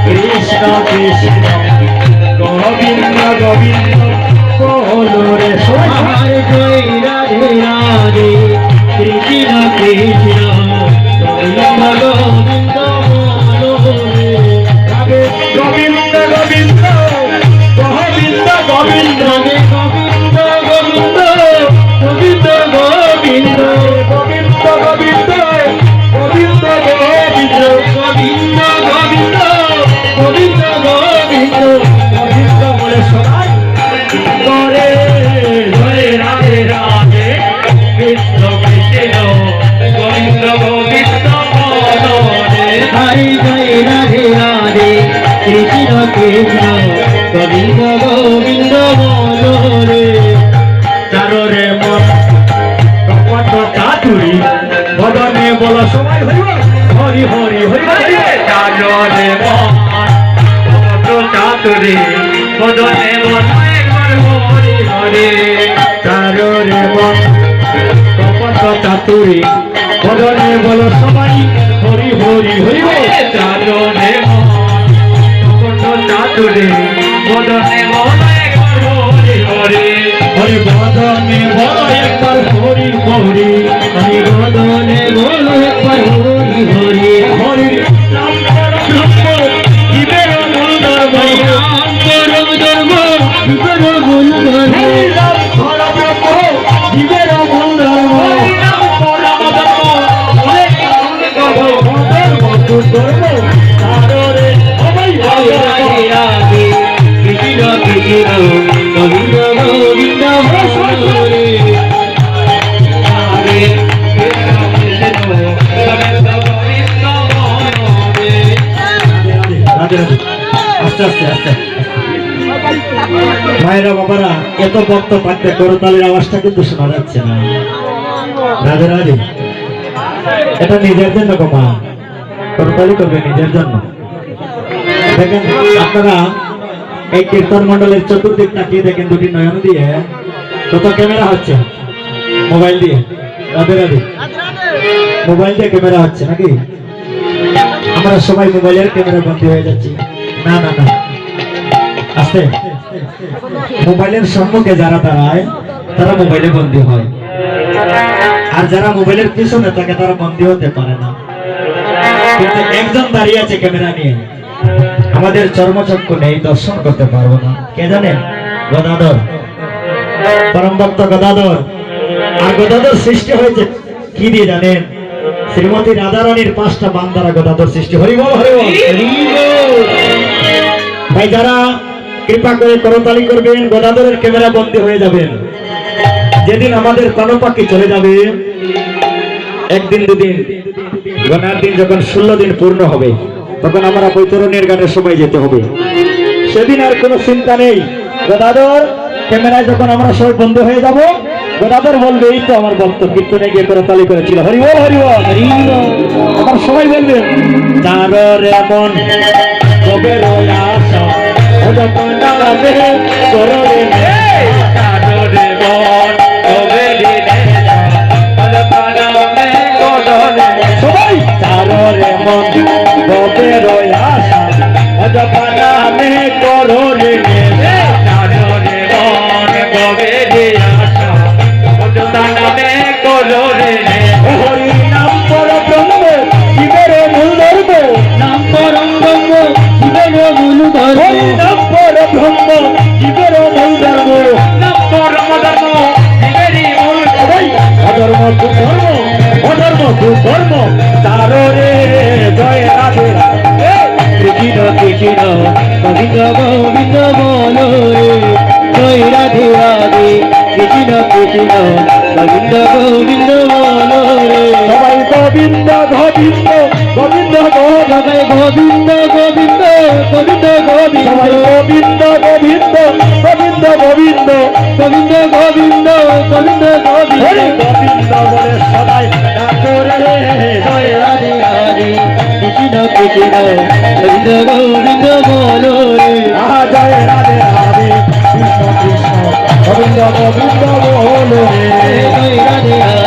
কৃষ্ণ কৃষ্ণ গোবিন্দ গোবিন্দ বলো রে সবাই জয় রাধে রাধে কৃষ্ণ কৃষ্ণ গোবিন্দ গোবিন্দ বলো রে গোবিন্দ গোবিন্দ গোবিন্দ গোবিন্দ গোবিন্দ গোবিন্দ গোবিন্দ গোবিন্দ গোবিন্দ গোবিন্দ গোবিন্দ গোবিন্দ গোবিন্দ গোবিন্দ গোবিন্দ গোবিন্দ গোবিন্দ বলে সবাই করে হরে রাধে রাধে কৃষ্ণ কৃষ্ণ গোবিন্দ গোবিন্দ বলো রে হরে জয় রাধে রাধে কৃষ্ণ কৃষ্ণ গোবিন্দ গোবিন্দ বলো রে চারো রে মন কপট চাতুরি বদনে বলো সবাই হরি হরি হরি হরি চারো রে মন কপট চাতুরি বদনে বলো একবার হরি হরি চারো রে মন কপট চাতুরি বদনে বলো সবাই হরি হরি হরি চারো রে মন কপট চাতুরি বদনে বলো একবার হরি হরি হরি বদনে বলো একবার হরি হরি হরি বদনে বলো একবার হরি হরি হরি নাম করো জীবের মূল ধর্ম নাম করো ধর্ম জীবের মূল ধর্ম নাম করো ধর্ম জীবের মূল ধর্ম নাম করো ধর্ম অনেক ধর্ম সারে সবাই ভালো রাখে কৃষ্ণ কৃষ্ণ গোবিন্দ গোবিন্দ হরে আস্তে আস্তে আস্তে ভাইরা বাবারা এত ভক্ত পাঠতে করতালের আওয়াজটা কিন্তু শোনা যাচ্ছে না রাধে রাধে এটা নিজের জন্য কমা করতালি করবে নিজের জন্য দেখেন আপনারা এই কীর্তন মন্ডলের চতুর্দিক তাকিয়ে দেখেন দুটি নয়ন দিয়ে কত ক্যামেরা হচ্ছে মোবাইল দিয়ে রাধে রাধে মোবাইল দিয়ে ক্যামেরা হচ্ছে নাকি আমরা সবাই মোবাইলের ক্যামেরা বন্দী হয়ে যাচ্ছি না না না আস্তে মোবাইলের সম্মুখে যারা দাঁড়ায় তারা মোবাইলে বন্দী হয় আর যারা মোবাইলের পিছনে থাকে তারা বন্দী হতে পারে না কিন্তু একজন দাঁড়িয়ে আছে ক্যামেরা নিয়ে আমাদের চর্মচক্ষু নেই দর্শন করতে পারবো না কে জানেন গদাধর পরম ভক্ত গদাধর আর গদাধর সৃষ্টি হয়েছে কি দিয়ে জানেন শ্রীমতী রাধারানীর 5টা বান্দারা গদাধর সৃষ্টি হরি বল হরি বল ভাই যারা কৃপা করে করতালি করবেন গদাধরের ক্যামেরা বন্দী হয়ে যাবেন যেদিন আমাদের প্রাণপাখি চলে যাবে একদিন দুদিন গণার দিন যখন 16 দিন পূর্ণ হবে তখন আমরা বৈতরণের গানের সময় যেতে হবে সেদিন আর কোনো চিন্তা নেই গদাধর ক্যামেরায় যখন আমরা সবাই বন্ধ হয়ে যাব গদাধর বলবে এই তো আমার ভক্ত কীর্তনে গিয়ে করতালি করেছিল হরি বল হরি বল আমার সবাই বলবে চারো রে মন কবে আশা ভজপানা বে করো রে চারো রে মন কবে ভজপানা বে করো রে সবাই চারো রে মন কবে আশা ভজপানা বে করো রে চারো রে মন কবে আশা ভজপানা বে করো রে হরি নাম করো ব্রহ্ম শিবের মূল ধর্ম নাম করো ব্রহ্ম শিবের মূল ধর্ম নাম করো ব্রহ্ম শিবের মূল ধর্ম নাম করো ধর্ম শিবের মূল ধর্ম অধর্ম তু ধর্ম অধর্ম তু ধর্ম তারো রে জয় রাধে কৃষ্ণ কৃষ্ণ গোবিন্দ গোবিন্দ বলো রে জয় রাধে রাধে কৃষ্ণ কৃষ্ণ গোবিন্দ গোবিন্দ বলো রে সবাই গোবিন্দ গোবিন্দ গোবিন্দ সবাই গোবিন্দ গোবিন্দ গোবিন্দ গোবিন্দ সবাই গোবিন্দ গোবিন্দ গোবিন্দ গোবিন্দ গোবিন্দ গোবিন্দ গোবিন্দ গোবিন্দ গোবিন্দ বলে সবাই ডাকো রে জয় রাধে রাধে কৃষ্ণ কৃষ্ণ গোবিন্দ গোবিন্দ বলো রে জয় রাধে রাধে কৃষ্ণ কৃষ্ণ গোবিন্দ গোবিন্দ বলো রে জয় রাধে